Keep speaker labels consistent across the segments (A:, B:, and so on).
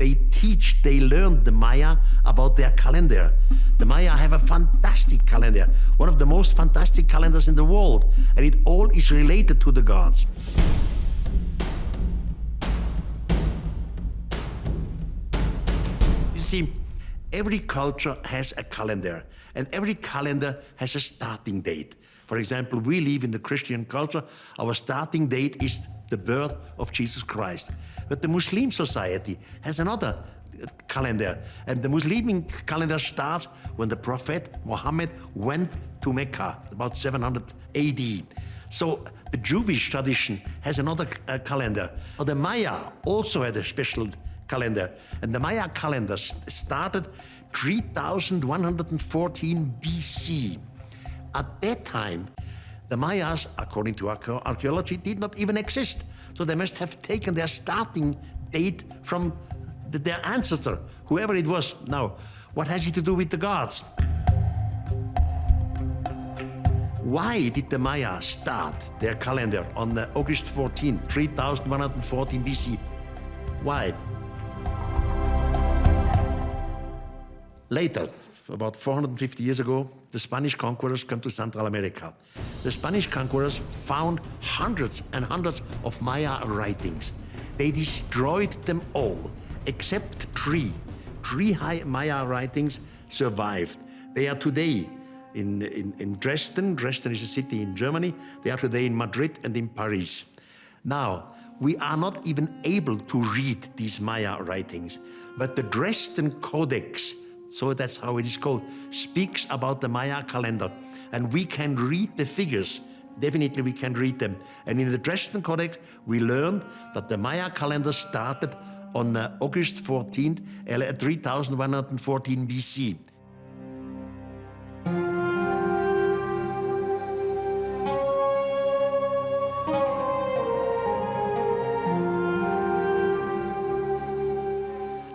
A: they learned the Maya about their calendar. The Maya have a fantastic calendar, one of the most fantastic calendars in the world, and it all is related to the gods. You see, every culture has a calendar, and every calendar has a starting date. For example, we live in the Christian culture. Our starting date is the birth of Jesus Christ. But the Muslim society has another calendar, and the Muslim calendar starts when the Prophet Muhammad went to Mecca, about 700 AD. So the Jewish tradition has another calendar. The Maya also had a special calendar, and the Maya calendar started 3114 BC. At that time, the Mayas, according to archaeology, did not even exist. So they must have taken their starting date from their ancestor, whoever it was. Now, what has it to do with the gods? Why did the Maya start their calendar on August 14, 3114 BC? Why? Later, about 450 years ago, the Spanish conquerors came to Central America. The Spanish conquerors found hundreds and hundreds of Maya writings. They destroyed them all, except three. Three Maya writings survived. They are today in Dresden. Dresden is a city in Germany. They are today in Madrid and in Paris. Now, we are not even able to read these Maya writings, but the Dresden Codex, so that's how it is called, speaks about the Maya calendar. And we can read the figures. Definitely we can read them. And in the Dresden Codex, we learned that the Maya calendar started on August 14th, 3114 BC.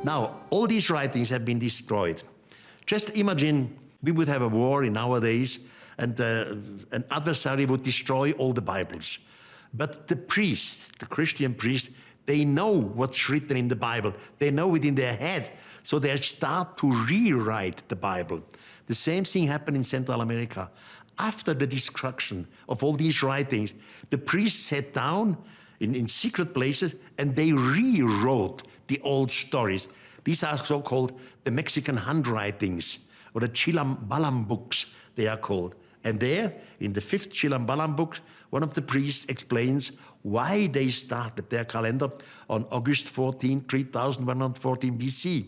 A: Now, all these writings have been destroyed. Just imagine we would have a war in our days, and an adversary would destroy all the Bibles. But the priests, the Christian priests, they know what's written in the Bible. They know it in their head, so they start to rewrite the Bible. The same thing happened in Central America. After the destruction of all these writings, the priests sat down in secret places and they rewrote the old stories. These are so-called the Mexican handwritings, or the Chilambalam books, they are called. And there, in the 5th Chilambalam book, one of the priests explains why they started their calendar on August 14, 3114 BC.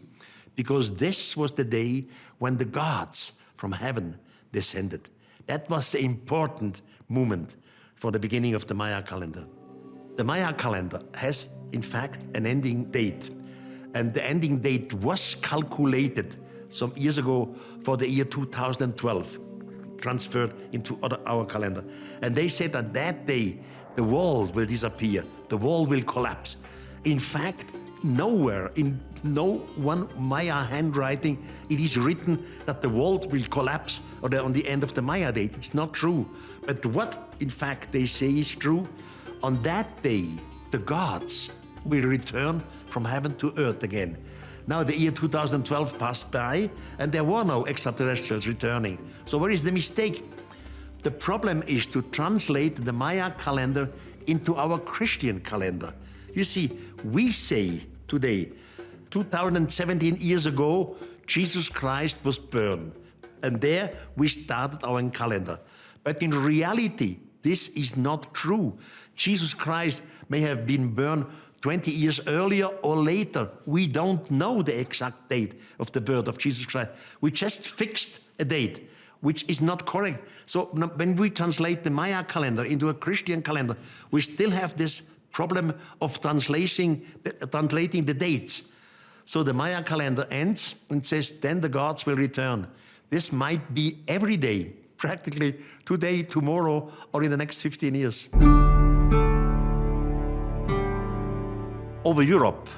A: Because this was the day when the gods from heaven descended. That was the important moment for the beginning of the Maya calendar. The Maya calendar has, in fact, an ending date. And the ending date was calculated some years ago for the year 2012, transferred into our calendar. And they said that that day, the world will disappear, the world will collapse. In fact, nowhere, in no one Maya handwriting, it is written that the world will collapse on the end of the Maya date. It's not true. But what, in fact, they say is true, on that day, the gods will return from heaven to earth again. Now the year 2012 passed by and there were no extraterrestrials returning. So where is the mistake? The problem is to translate the Maya calendar into our Christian calendar. You see, we say today, 2017 years ago, Jesus Christ was born. And there we started our calendar. But in reality, this is not true. Jesus Christ may have been born 20 years earlier or later. We don't know the exact date of the birth of Jesus Christ. We just fixed a date, which is not correct. So when we translate the Maya calendar into a Christian calendar, we still have this problem of translating the dates. So the Maya calendar ends and says, then the gods will return. This might be every day, practically today, tomorrow, or in the next 15 years. Over Europe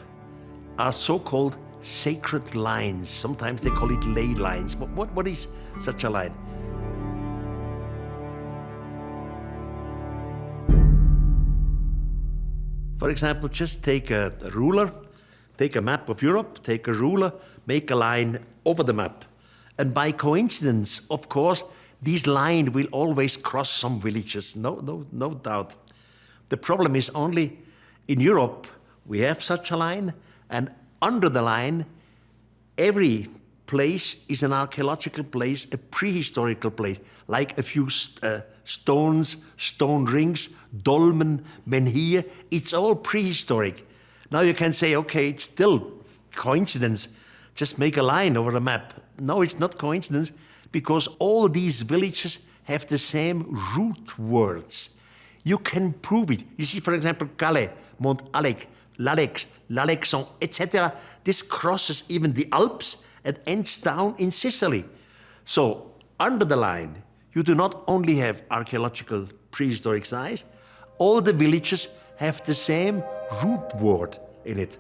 A: are so-called sacred lines. Sometimes they call it ley lines. But what is such a line? For example, just take a ruler, take a map of Europe, take a ruler, make a line over the map. And by coincidence, of course, this line will always cross some villages, no doubt. The problem is only in Europe, we have such a line, and under the line, every place is an archaeological place, a prehistorical place, like a few stones, stone rings, dolmen, menhir. It's all prehistoric. Now you can say, okay, it's still coincidence. Just make a line over a map. No, it's not coincidence, because all these villages have the same root words. You can prove it. You see, for example, Calais, Mont Alec, Lalex, Lalexon, etc. This crosses even the Alps and ends down in Sicily. So, under the line, you do not only have archaeological prehistoric sites, all the villages have the same root word in it.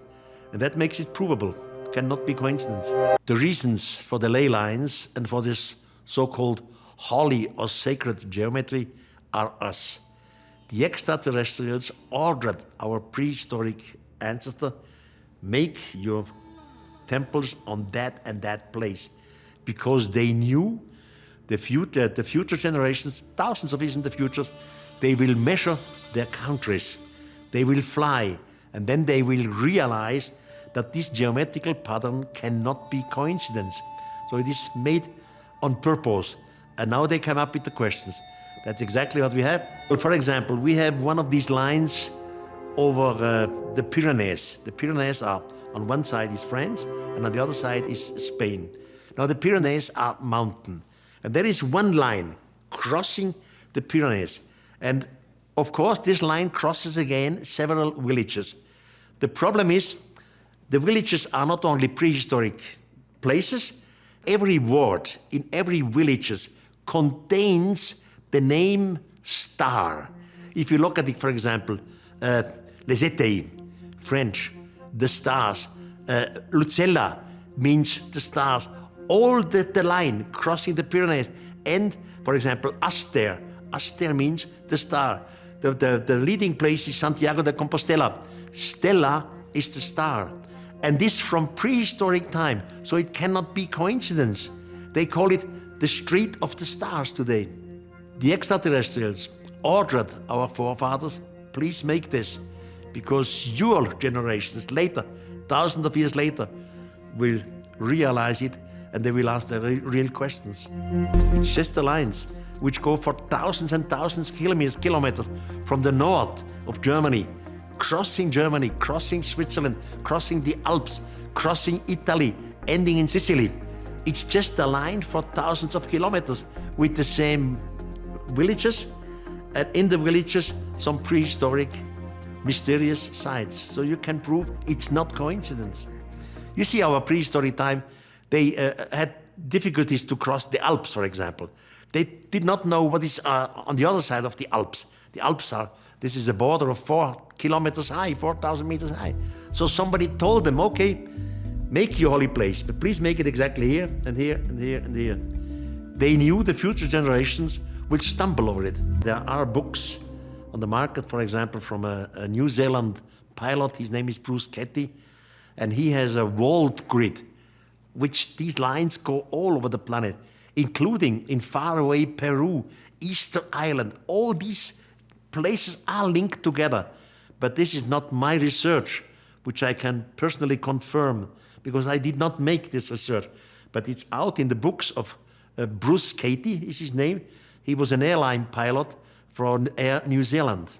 A: And that makes it provable. It cannot be coincidence. The reasons for the ley lines and for this so-called holy or sacred geometry are us. The extraterrestrials ordered our prehistoric ancestor, make your temples on that and that place, because they knew the future generations, thousands of years in the future, they will measure their countries, they will fly, and then they will realize that this geometrical pattern cannot be coincidence. So it is made on purpose. And now they come up with the questions. That's exactly what we have. Well, for example, we have one of these lines over the Pyrenees. The Pyrenees are, on one side is France, and on the other side is Spain. Now the Pyrenees are mountain. And there is one line crossing the Pyrenees. And of course, this line crosses again several villages. The problem is, the villages are not only prehistoric places, every word in every village contains the name star. If you look at it, for example, les étoiles, French, the stars, Lucella means the stars, all the line crossing the Pyrenees, and, for example, Aster means the star. The leading place is Santiago de Compostela. Stella is the star. And this from prehistoric time, so it cannot be coincidence. They call it the Street of the Stars today. The extraterrestrials ordered our forefathers, please make this, because your generations later, thousands of years later, will realize it and they will ask the real questions. It's just the lines which go for thousands and thousands of kilometers from the north of Germany, crossing Switzerland, crossing the Alps, crossing Italy, ending in Sicily. It's just a line for thousands of kilometers with the same villages, and in the villages, some prehistoric, mysterious sites. So you can prove it's not coincidence. You see, our prehistoric time, they had difficulties to cross the Alps, for example. They did not know what is on the other side of the Alps. The Alps this is a border of 4 kilometers high, 4,000 meters high. So somebody told them, okay, make your holy place, but please make it exactly here and here and here and here. They knew the future generations will stumble over it. There are books on the market, for example, from a New Zealand pilot. His name is Bruce Ketty, and he has a walled grid, which these lines go all over the planet, including in faraway Peru, Easter Island. All these places are linked together. But this is not my research, which I can personally confirm, because I did not make this research. But it's out in the books of Bruce Ketty, is his name. He was an airline pilot for Air New Zealand.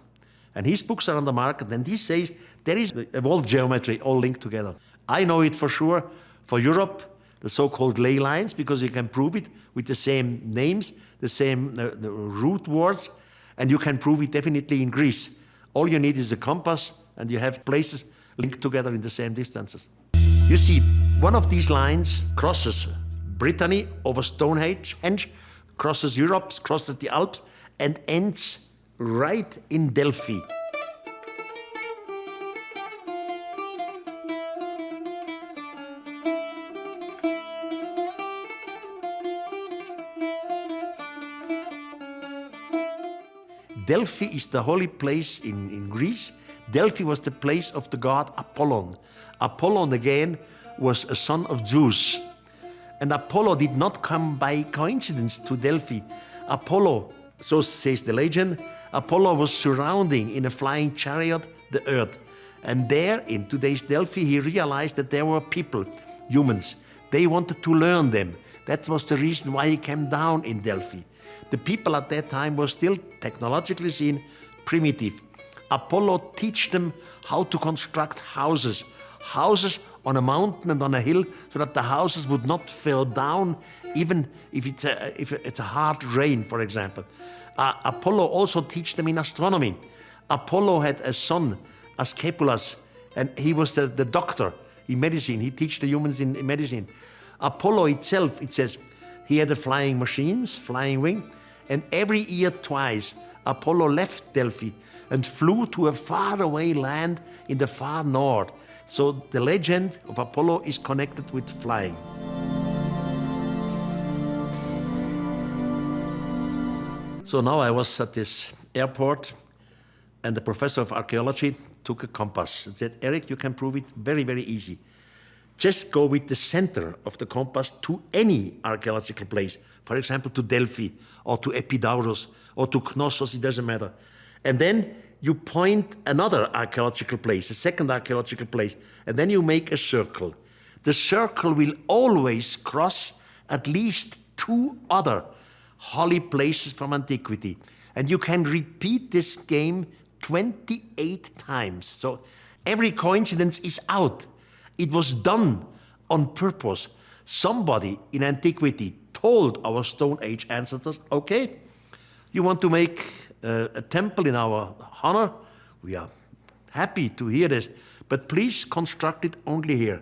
A: And his books are on the market, and he says there is a wall geometry all linked together. I know it for sure for Europe, the so-called ley lines, because you can prove it with the same names, the same the root words, and you can prove it definitely in Greece. All you need is a compass, and you have places linked together in the same distances. You see, one of these lines crosses Brittany over Stonehenge, crosses Europe, crosses the Alps, and ends right in Delphi. Delphi is the holy place in Greece. Delphi was the place of the god Apollon. Apollon again was a son of Zeus. And Apollo did not come by coincidence to Delphi. Apollo, so says the legend, Apollo was surrounding in a flying chariot the earth. And there, in today's Delphi, he realized that there were people, humans. They wanted to learn them. That was the reason why he came down in Delphi. The people at that time were still, technologically seen, primitive. Apollo taught them how to construct houses. Houses on a mountain and on a hill, so that the houses would not fall down, even if it's a hard rain, for example. Apollo also taught them in astronomy. Apollo had a son, Asclepius, and he was the doctor in medicine. He taught the humans in medicine. Apollo itself, it says, he had the flying machines, flying wing, and every year twice, Apollo left Delphi and flew to a faraway land in the far north. So the legend of Apollo is connected with flying. So now I was at this airport, and the professor of archaeology took a compass and said, Erich, you can prove it very, very easy. Just go with the center of the compass to any archaeological place, for example, to Delphi, or to Epidaurus, or to Knossos, it doesn't matter. And then you point another archaeological place, a second archaeological place, and then you make a circle. The circle will always cross at least 2 other holy places from antiquity. And you can repeat this game 28 times. So every coincidence is out. It was done on purpose. Somebody in antiquity told our Stone Age ancestors, okay, you want to make a temple in our honor? We are happy to hear this, but please construct it only here.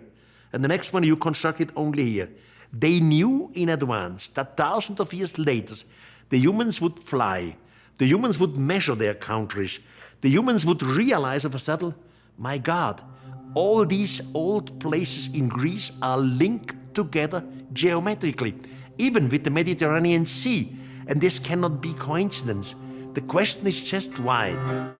A: And the next one, you construct it only here. They knew in advance that thousands of years later, the humans would fly, the humans would measure their countries, the humans would realize of a sudden, my God, all these old places in Greece are linked together geometrically, even with the Mediterranean Sea. And this cannot be coincidence. The question is just why.